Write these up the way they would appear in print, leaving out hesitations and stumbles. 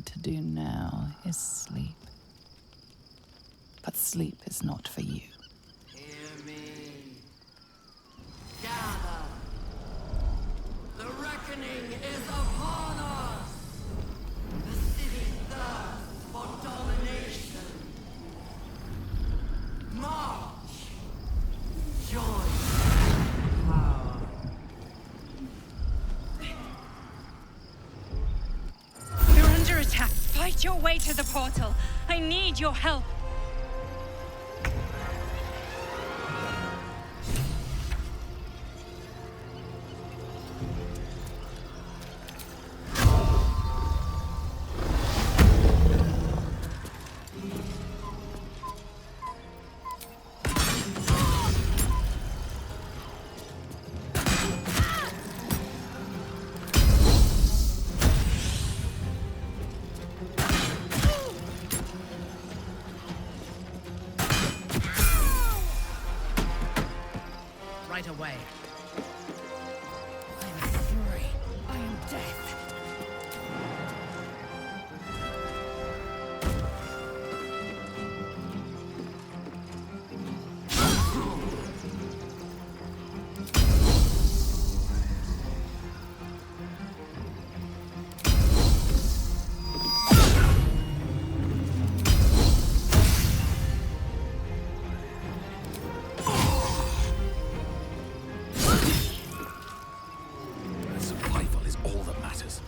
to do now is sleep. But sleep is not for you. Hear me. Gather. The reckoning is upon us. The city thirsts for domination. March. Join power. You're under attack. Fight your way to the portal. I need your help. Right away. I am fury. I am death. Survival is all that matters.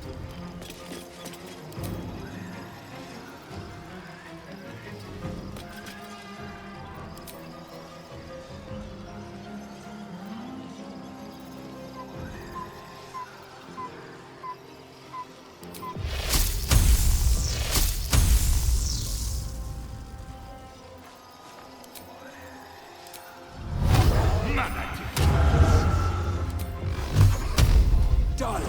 Done.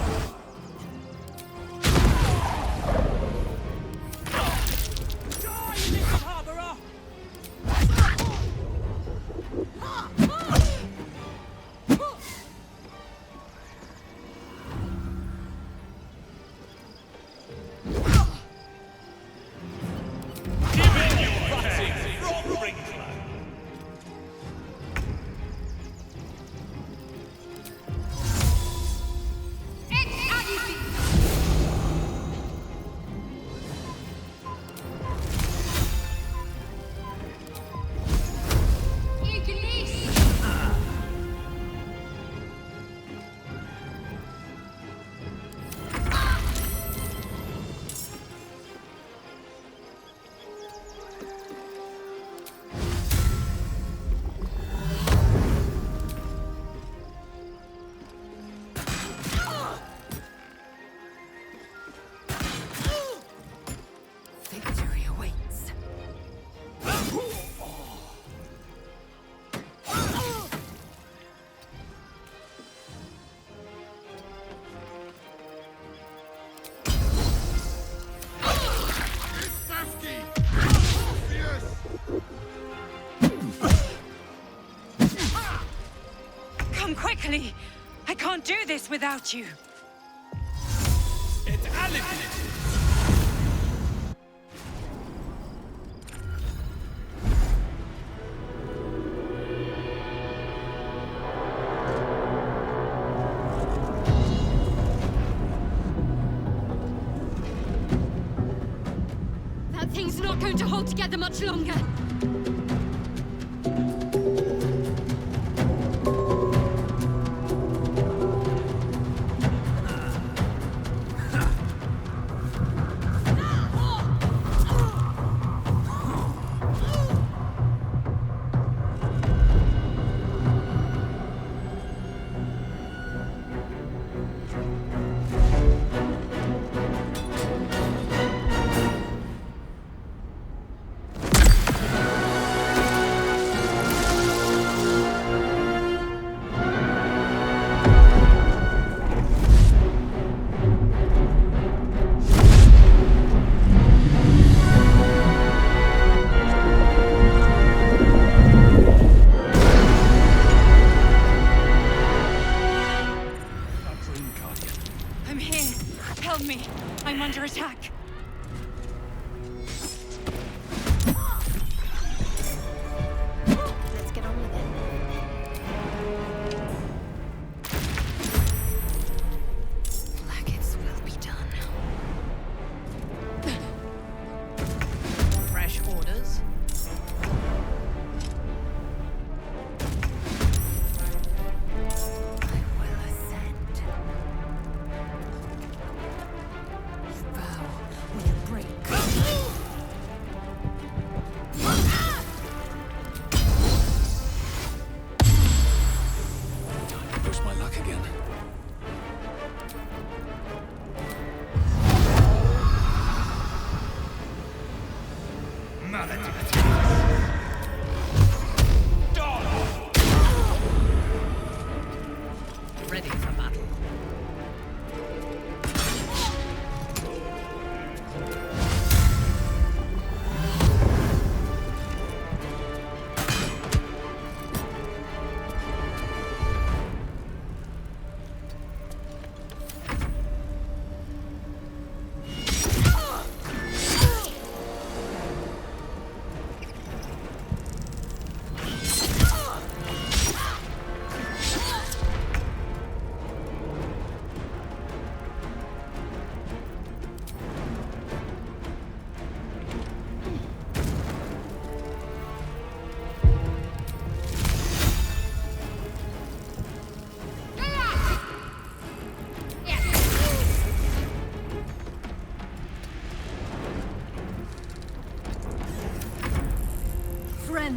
Victory awaits. Come quickly! I can't do this without you. It's Alice. That thing's not going to hold together much longer. I'm here. Help me. I'm under attack.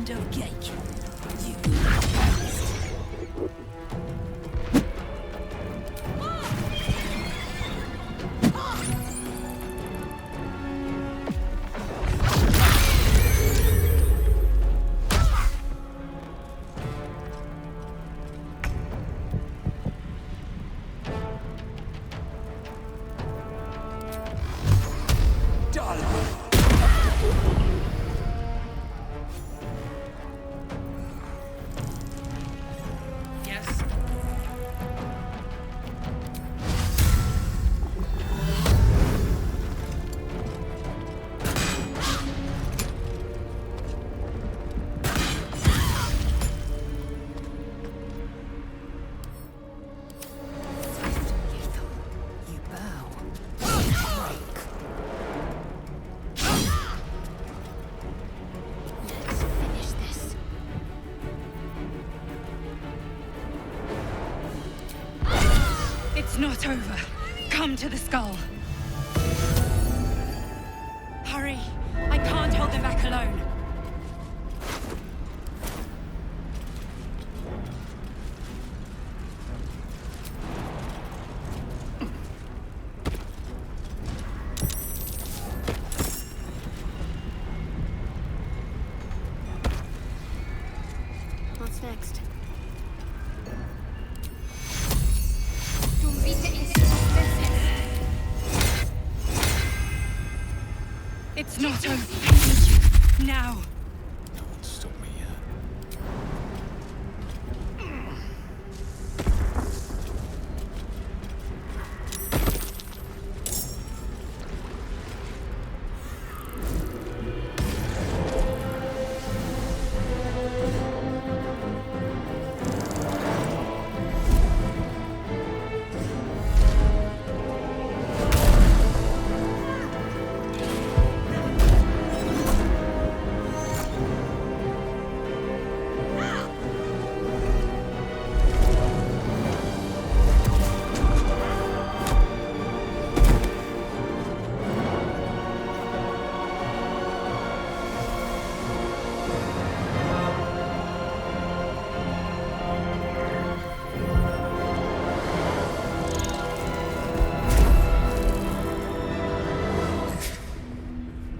End of cake. You Yes. You bow. Let's finish this. It's not over. Come to the skull. Hurry. I can't hold them back alone. What's next? It's not over. I need you. Now. No one stop me yet.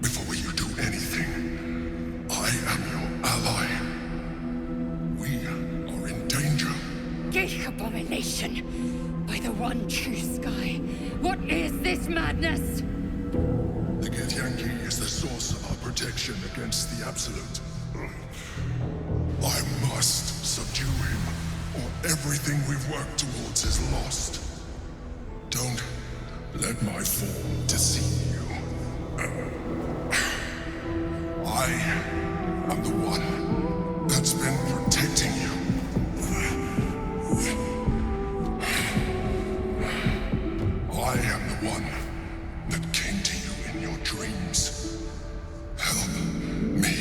Before you do anything, I am your ally. We are in danger. Gay abomination! By the one true sky. What is this madness? The Githyanki is the source of our protection against the Absolute. I must subdue him, or everything we've worked towards is lost. Don't let my form deceive you. I am the one that's been protecting you. I am the one that came to you in your dreams. Help me.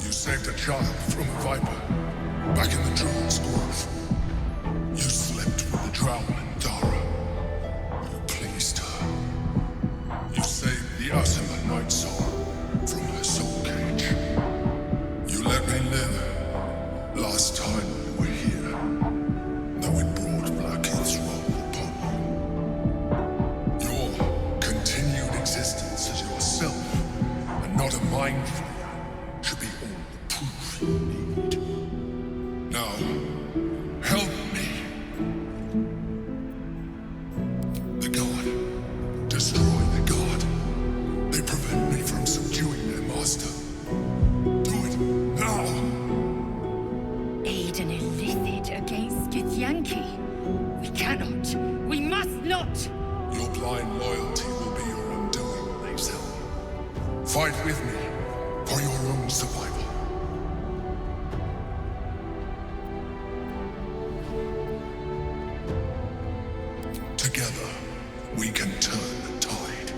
You saved a child from a viper back in the Druid's Grove. You slept with the drowned Dara. You pleased her. You saved the Ursula Night Soul from her soul cage. You let me live last time you were here, though it brought Blackheath's wrath upon you. Your continued existence as yourself, and not a mind flayer, should be all the proof you need. Now, help me. The god. Destroy the god. They prevent me from subduing their master. Do it now. Aid an illicit against Githyanki. We cannot. We must not. Your blind loyalty will be your undoing, Lae'zel. Fight with me for your own survival. Together, we can turn the tide.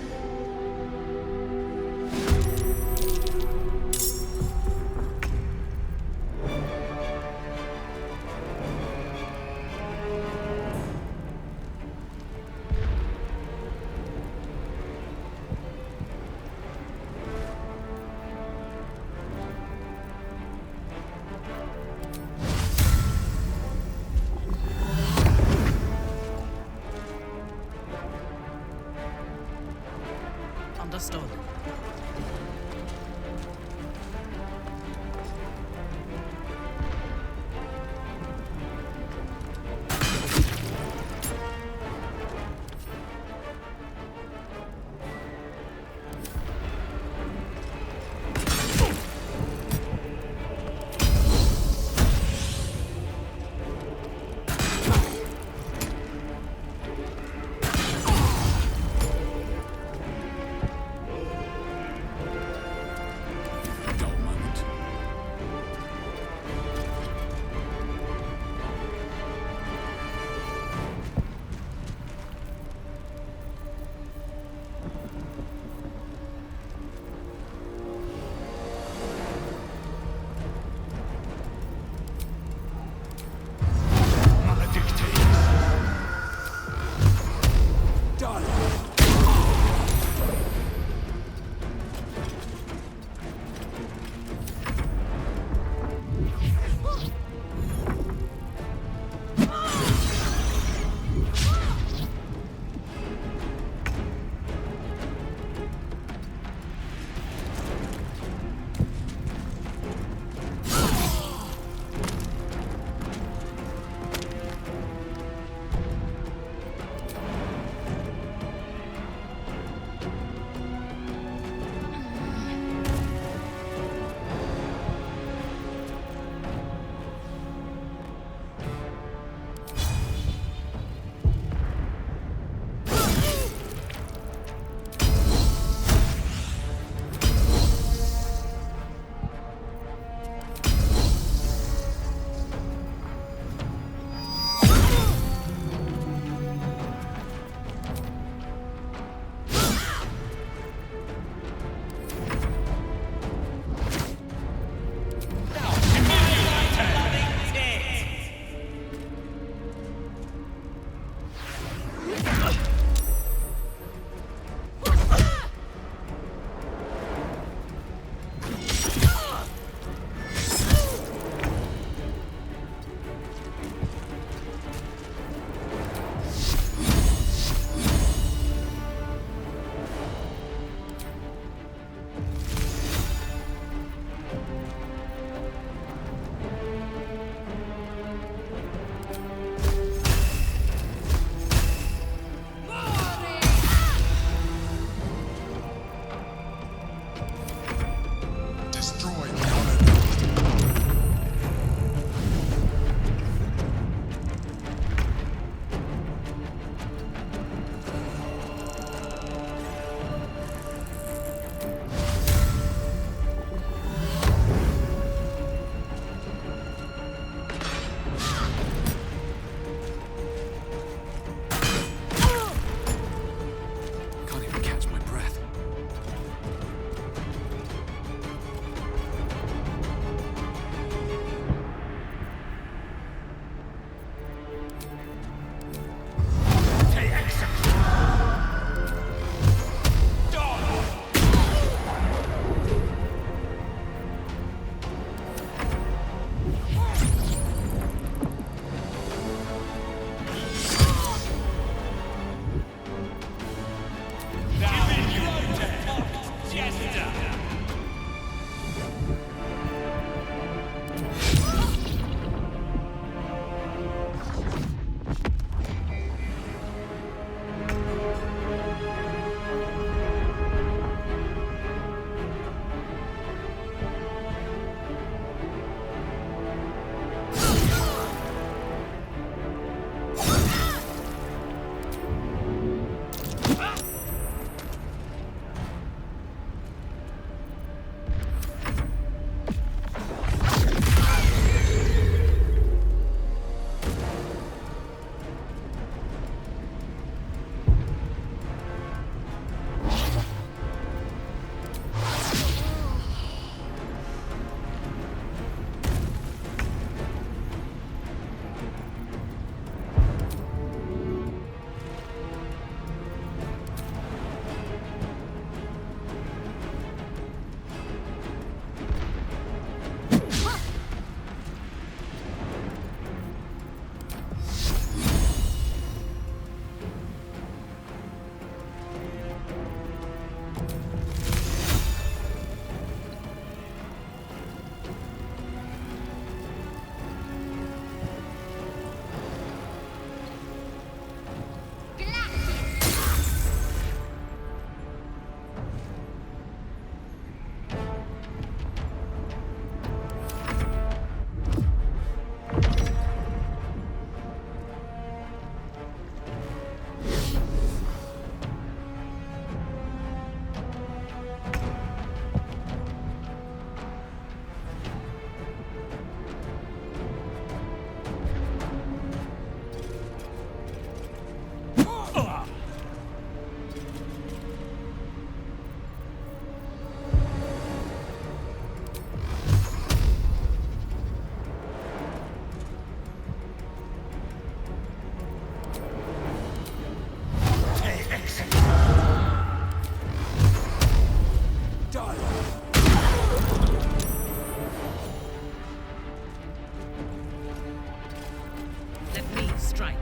Let me strike.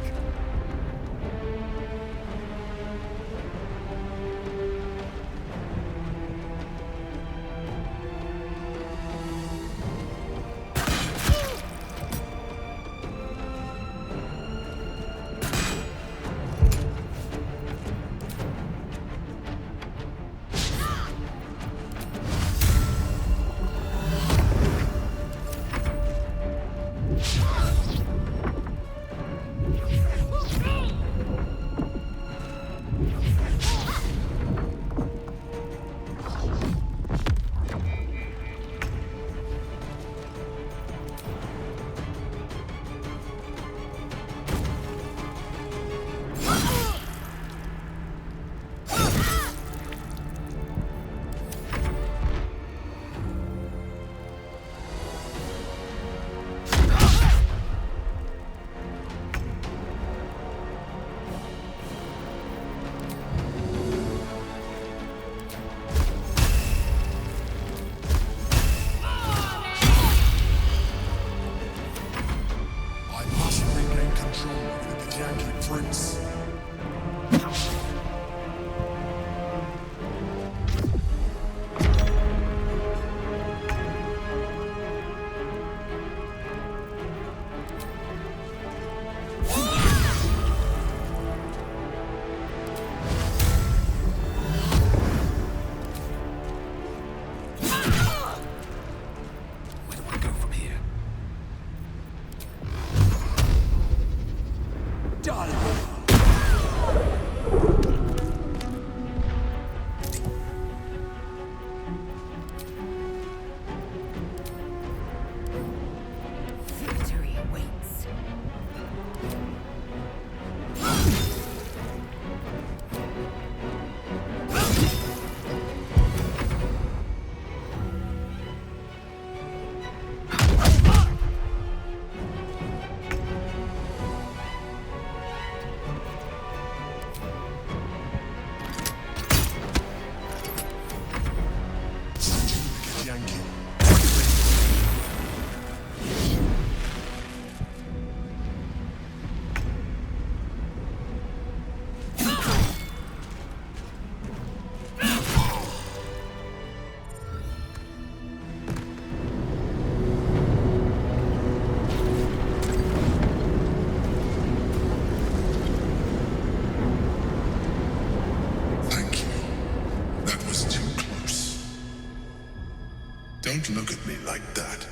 Don't look at me like that.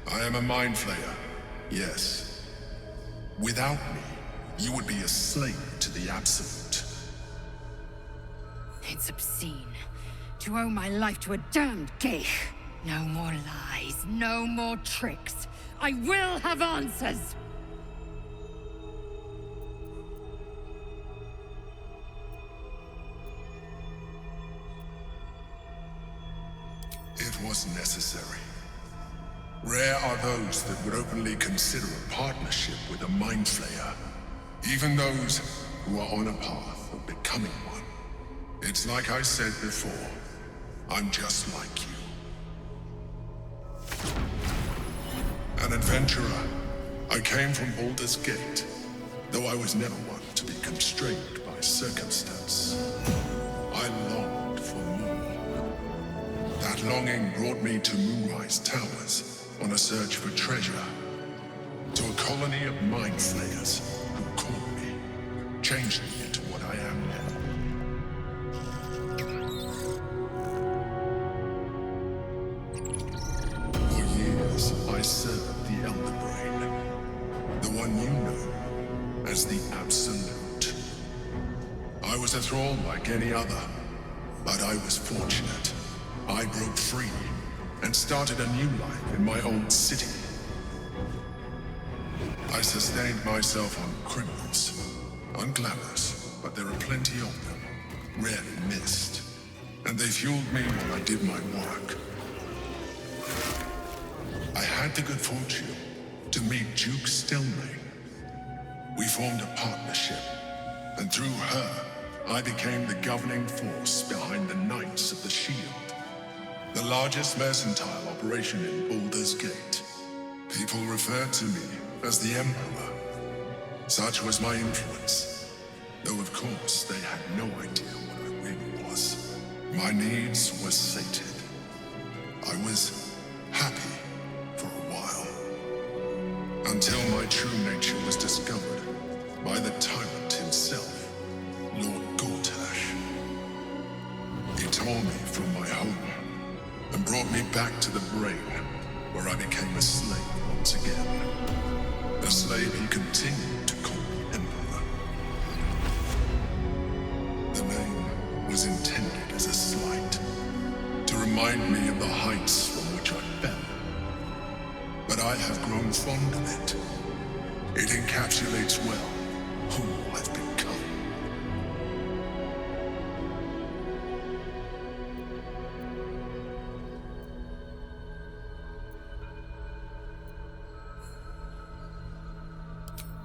I am a mind flayer, yes. Without me, you would be a slave to the Absolute. It's obscene to owe my life to a damned geich. No more lies, no more tricks. I will have answers! It was necessary. Rare are those that would openly consider a partnership with a mind flayer. Even those who are on a path of becoming one. It's like I said before, I'm just like you. An adventurer, I came from Baldur's Gate, though I was never one to be constrained by circumstance. I longed for more. That longing brought me to Moonrise Towers on a search for treasure. To a colony of mind flayers who caught me, changed me into what I am now. For years, I served the Elder Brain, the one you know as the Absolute. I was a thrall like any other, but I was fortunate. I broke free and started a new life in my own city. I sustained myself on criminals, unglamorous, but there are plenty of them, rarely missed. And they fueled me while I did my work. I had the good fortune to meet Duke Stelmane. We formed a partnership, and through her, I became the governing force behind the Knights of the Shield, the largest mercantile operation in Baldur's Gate. People refer to me as the Emperor, Such was my influence, though of course they had no idea what I really was. My needs were sated. I was happy for a while, until my true nature was discovered by the tyrant himself, Lord Gortash. He tore me from my home and brought me back to the brain, where I became a slave once again. A slave he continued to call me Emperor. The name was intended as a slight, to remind me of the heights from which I fell. But I have grown fond of it. It encapsulates well who I've become.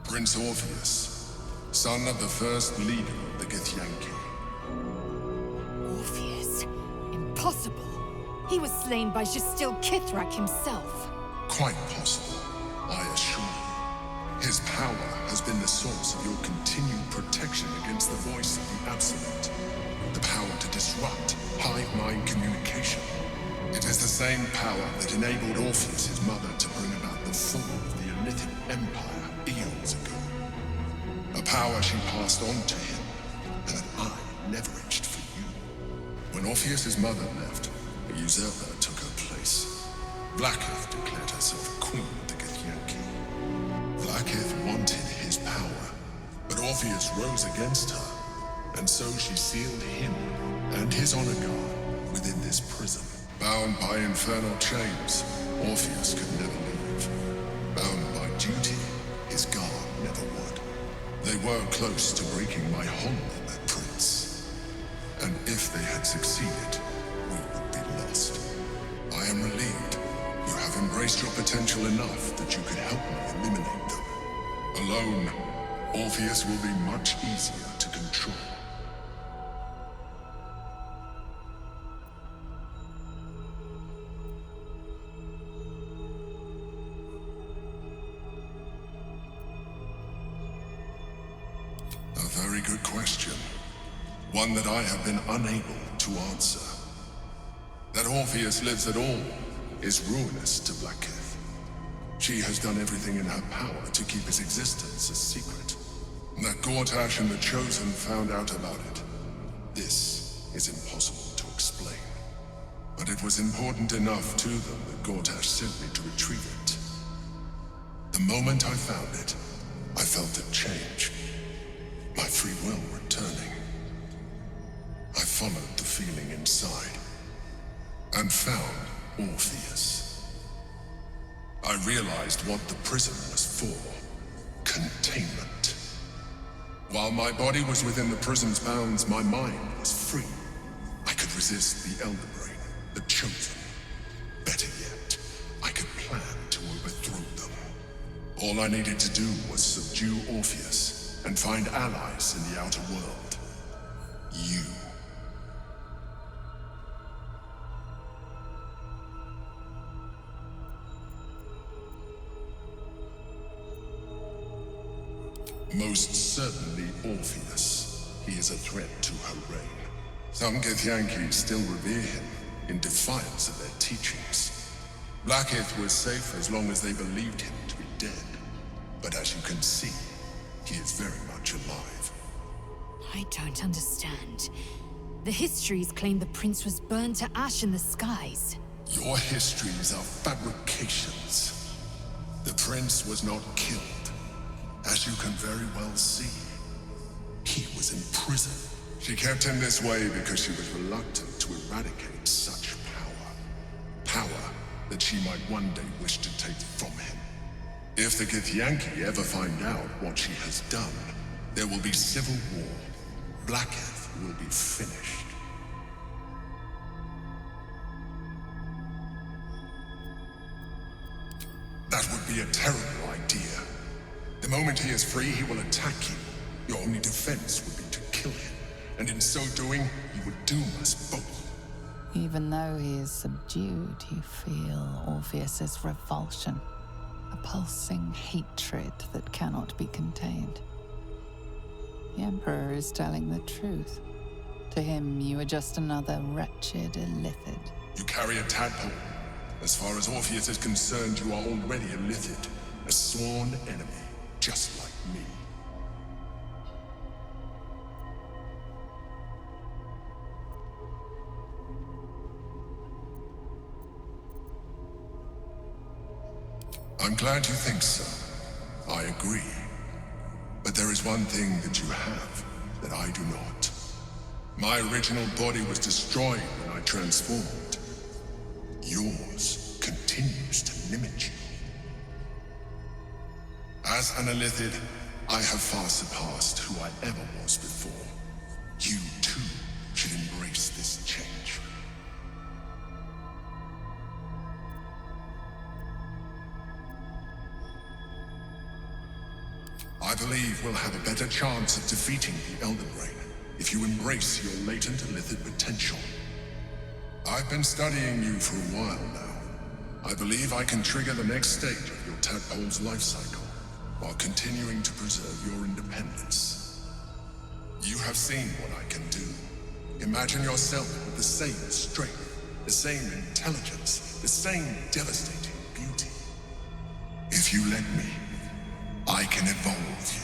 Prince Orpheus, son of the first leader of the Githyanki. Orpheus? Impossible. He was slain by Justil Kithrak himself. Quite possible, I assure you. His power has been the source of your continued protection against the voice of the Absolute. The power to disrupt hive mind communication. It is the same power that enabled Orpheus' mother to bring about the fall of the Elithic Empire eons ago. A power she passed on to him, and that I leveraged for you. When Orpheus' mother left, a usurper took her place. Blackith declared herself queen of the Githyanki. Blackith wanted his power, but Orpheus rose against her, and so she sealed him and his honor guard within this prison. Bound by infernal chains, Orpheus could never leave. Bound by duty, his guard never would. They were close to breaking my hold on that prince. And if they had succeeded, we would be lost. I am relieved. You have embraced your potential enough that you could help me eliminate them. Alone, Orpheus will be much easier to control. A very good question. One that I have been unable to answer. That Orpheus lives at all is ruinous to Blackith. She has done everything in her power to keep his existence a secret. That Gortash and the Chosen found out about it. This is impossible to explain. But it was important enough to them that Gortash sent me to retrieve it. The moment I found it, I felt a change. My free will returning. I followed the feeling inside and found Orpheus. I realized what the prism was for. Containment. While my body was within the prism's bounds, my mind was free. I could resist the Elder Brain, the Chosen. Better yet, I could plan to overthrow them. All I needed to do was subdue Orpheus and find allies in the outer world. You. Most certainly Orpheus. He is a threat to her reign. Some Githyanki still revere him in defiance of their teachings. Blackith was safe as long as they believed him to be dead. But as you can see, he is very much alive. I don't understand. The histories claim the prince was burned to ash in the skies. Your histories are fabrications. The prince was not killed. As you can very well see, he was in prison. She kept him this way because she was reluctant to eradicate such power. Power that she might one day wish to take from him. If the Githyanki ever find out what she has done, there will be civil war. Blackith will be finished. That would be a terrible idea. The moment he is free, he will attack you. Your only defense would be to kill him. And in so doing, he would doom us both. Even though he is subdued, you feel Orpheus's revulsion. A pulsing hatred that cannot be contained. The Emperor is telling the truth. To him, you are just another wretched illithid. You carry a tadpole. As far as Orpheus is concerned, you are already a Lithid, a sworn enemy, just like me. I'm glad you think so. I agree. But there is one thing that you have that I do not. My original body was destroyed when I transformed. Yours continues to limit you. As an Illithid, I have far surpassed who I ever was before. You, too, should embrace this change. I believe we'll have a better chance of defeating the Elden Brain if you embrace your latent Illithid potential. I've been studying you for a while now. I believe I can trigger the next stage of your tadpole's life cycle, while continuing to preserve your independence. You have seen what I can do. Imagine yourself with the same strength, the same intelligence, the same devastating beauty. If you let me, I can evolve you.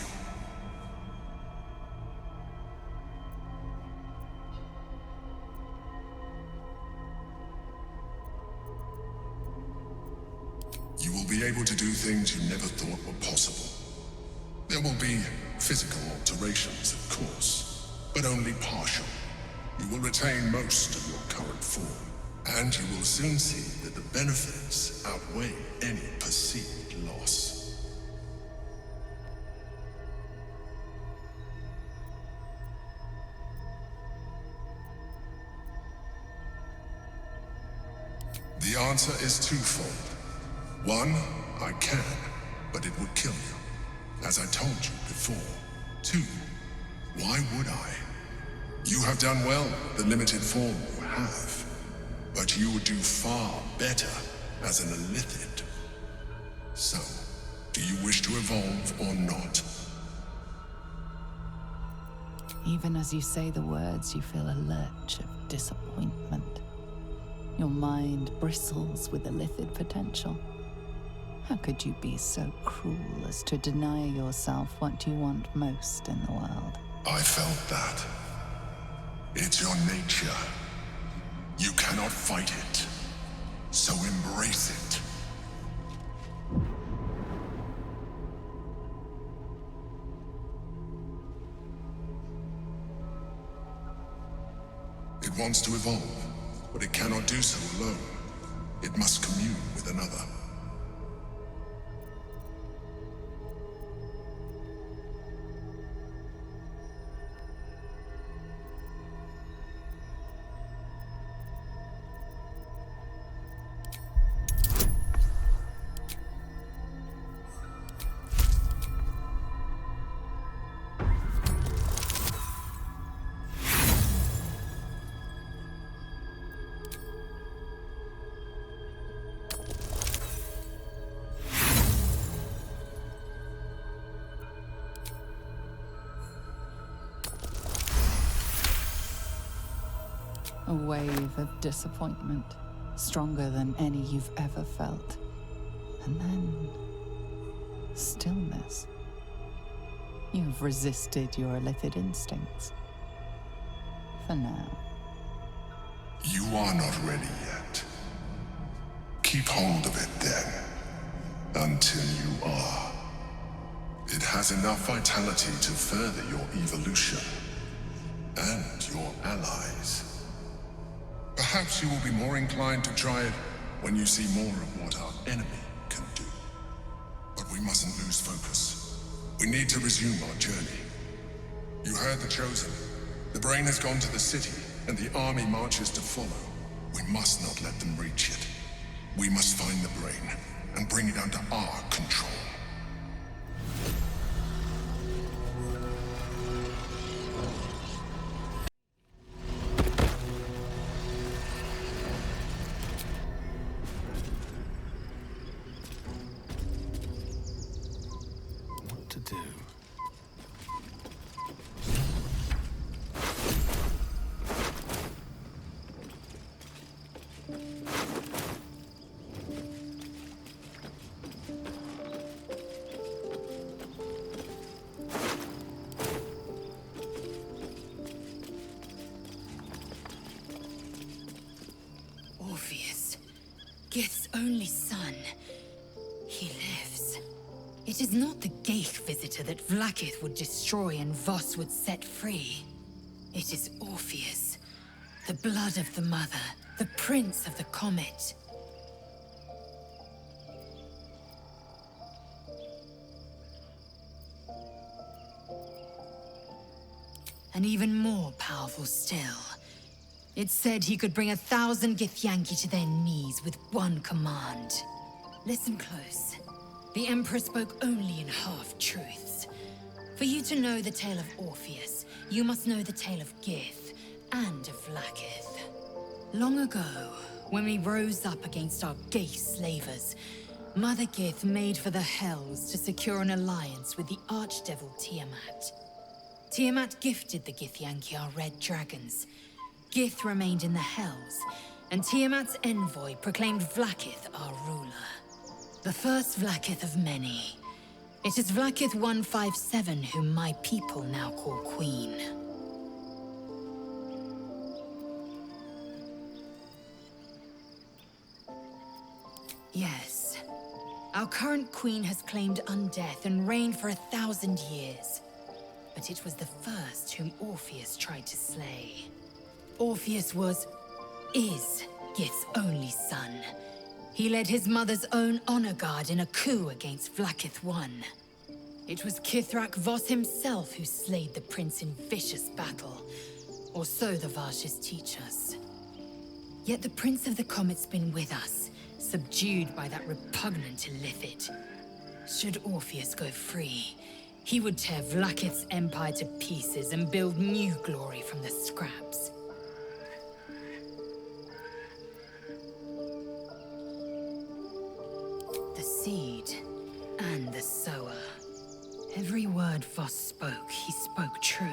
You will be able to do things you never thought were possible. There will be physical alterations, of course, but only partial. You will retain most of your current form, and you will soon see that the benefits outweigh any perceived loss. The answer is twofold. One, I can, but it would kill you, as I told you before. Two, why would I? You have done well with the limited form you have, but you would do far better as an Illithid. So, do you wish to evolve or not? Even as you say the words, you feel a lurch of disappointment. Your mind bristles with illithid potential. How could you be so cruel as to deny yourself what you want most in the world? I felt that. It's your nature. You cannot fight it. So embrace it. It wants to evolve, but it cannot do so alone. It must commune with another. A wave of disappointment, stronger than any you've ever felt. And then, stillness. You've resisted your illithid instincts. For now. You are not ready yet. Keep hold of it then, until you are. It has enough vitality to further your evolution, and your allies. Perhaps you will be more inclined to try it when you see more of what our enemy can do. But we mustn't lose focus. We need to resume our journey. You heard the Chosen. The brain has gone to the city, and the army marches to follow. We must not let them reach it. We must find the brain, and bring it under our control. what to do. Orpheus, Gith's only son. He lives. It is not the Geich visitor that Vlaakith would destroy and Voss would set free. It is Orpheus, the blood of the mother, the prince of the comet. And even more powerful still. It said he could bring 1,000 Githyanki to their knees with one command. Listen close. The Emperor spoke only in half-truths. For you to know the tale of Orpheus, you must know the tale of Gith and of Vlaakith. Long ago, when we rose up against our Geich slavers, Mother Gith made for the Hells to secure an alliance with the Archdevil Tiamat. Tiamat gifted the Githyanki our red dragons. Gith remained in the Hells, and Tiamat's envoy proclaimed Vlaakith our ruler. The first Vlaakith of many. It is Vlaakith 157 whom my people now call Queen. Yes. Our current queen has claimed undeath and reigned for 1,000 years. But it was the first whom Orpheus tried to slay. Orpheus is Gith's only son. He led his mother's own honor guard in a coup against Vlaakith I. It was Kithrak Voss himself who slayed the prince in vicious battle, or so the Varshas teach us. Yet the Prince of the Comet's been with us, subdued by that repugnant illithid. Should Orpheus go free, he would tear Vlaakith's empire to pieces and build new glory from the scraps. The seed and the sower. Every word Voss spoke, he spoke true.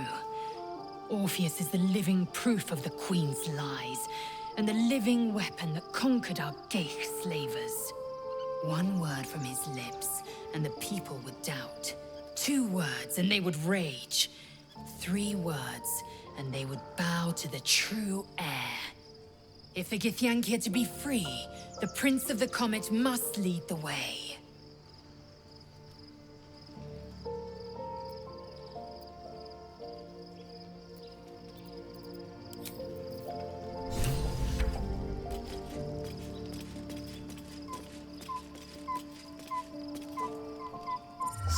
Orpheus is the living proof of the Queen's lies, and the living weapon that conquered our Geich slavers. One word from his lips, and the people would doubt. 2 words, and they would rage. 3 words, and they would bow to the true heir. If the Githyanki are to be free, the Prince of the Comet must lead the way.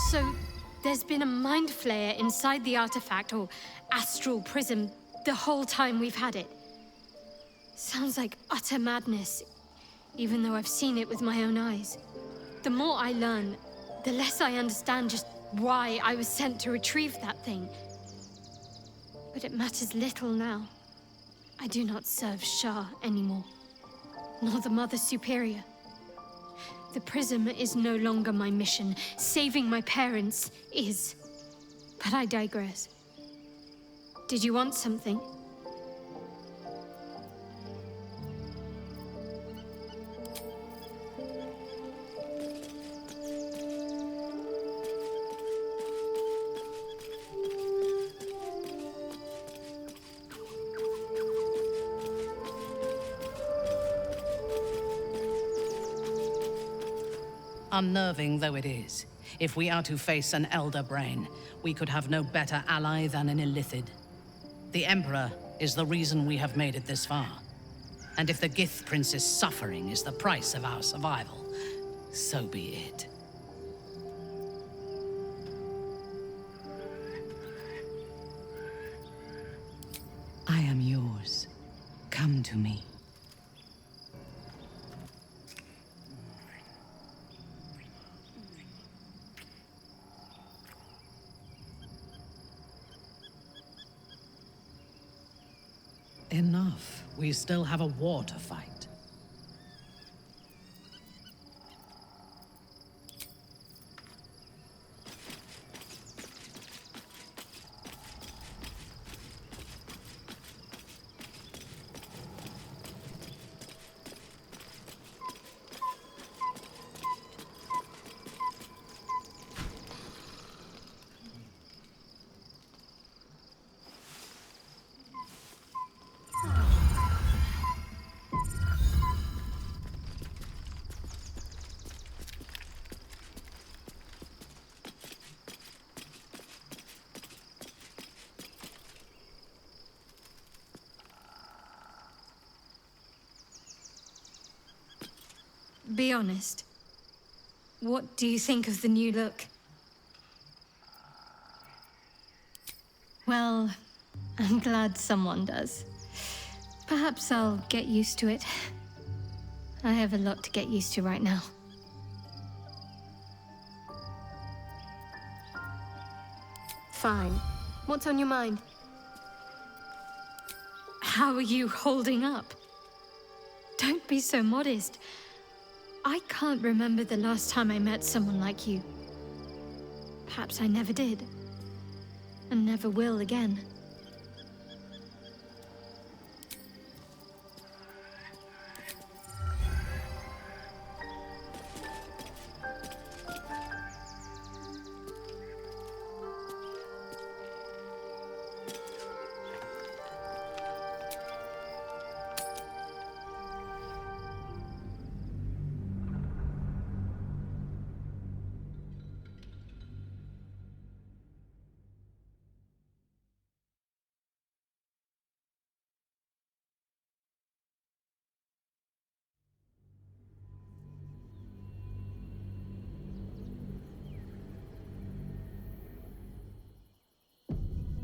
So, there's been a mind flayer inside the artifact, or Astral Prism, the whole time we've had it. Sounds like utter madness, even though I've seen it with my own eyes. The more I learn, the less I understand just why I was sent to retrieve that thing. But it matters little now. I do not serve Shah anymore, nor the Mother Superior. The Prism is no longer my mission. Saving my parents is. But I digress. Did you want something? Unnerving though it is, if we are to face an Elder Brain, we could have no better ally than an illithid. The Emperor is the reason we have made it this far. And if the Gith Prince's suffering is the price of our survival, so be it. I am yours. Come to me. Enough. We still have a war to fight. Be honest. What do you think of the new look? Well, I'm glad someone does. Perhaps I'll get used to it. I have a lot to get used to right now. Fine. What's on your mind? How are you holding up? Don't be so modest. I can't remember the last time I met someone like you. Perhaps I never did. And never will again.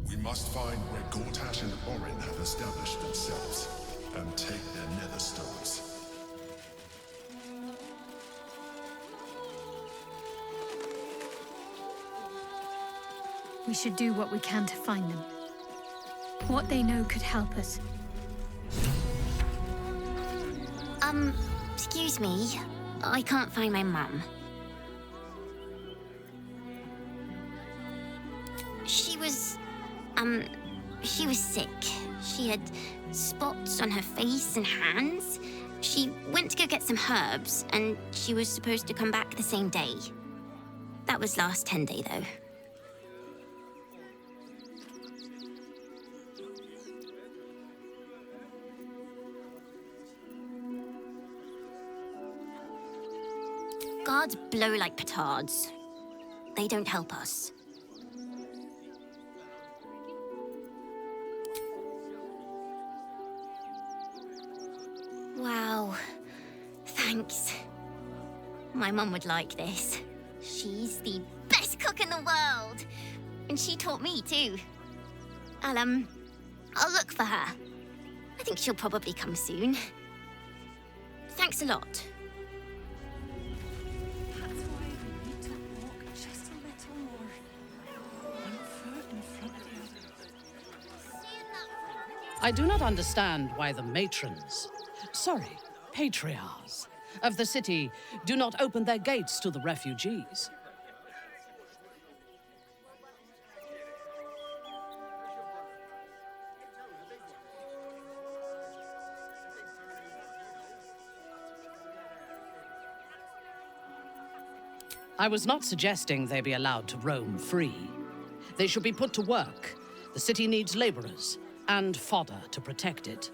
We must find where Gortash and Orin have established themselves, and take their nether stones. We should do what we can to find them. What they know could help us. Excuse me. I can't find my mum. She was sick. She had spots on her face and hands. She went to go get some herbs, and she was supposed to come back the same day. That was last 10 day, though. Guards blow like petards. They don't help us. Wow. Thanks. My mum would like this. She's the best cook in the world. And she taught me too. I'll look for her. I think she'll probably come soon. Thanks a lot. I do not understand why the matrons, patriarchs of the city do not open their gates to the refugees. I was not suggesting they be allowed to roam free. They should be put to work. The city needs laborers and fodder to protect it.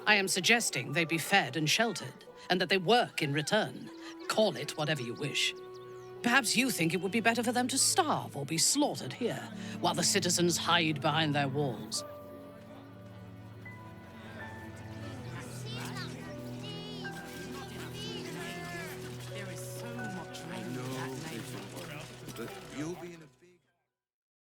I am suggesting they be fed and sheltered, and that they work in return. Call it whatever you wish. Perhaps you think it would be better for them to starve or be slaughtered here, while the citizens hide behind their walls.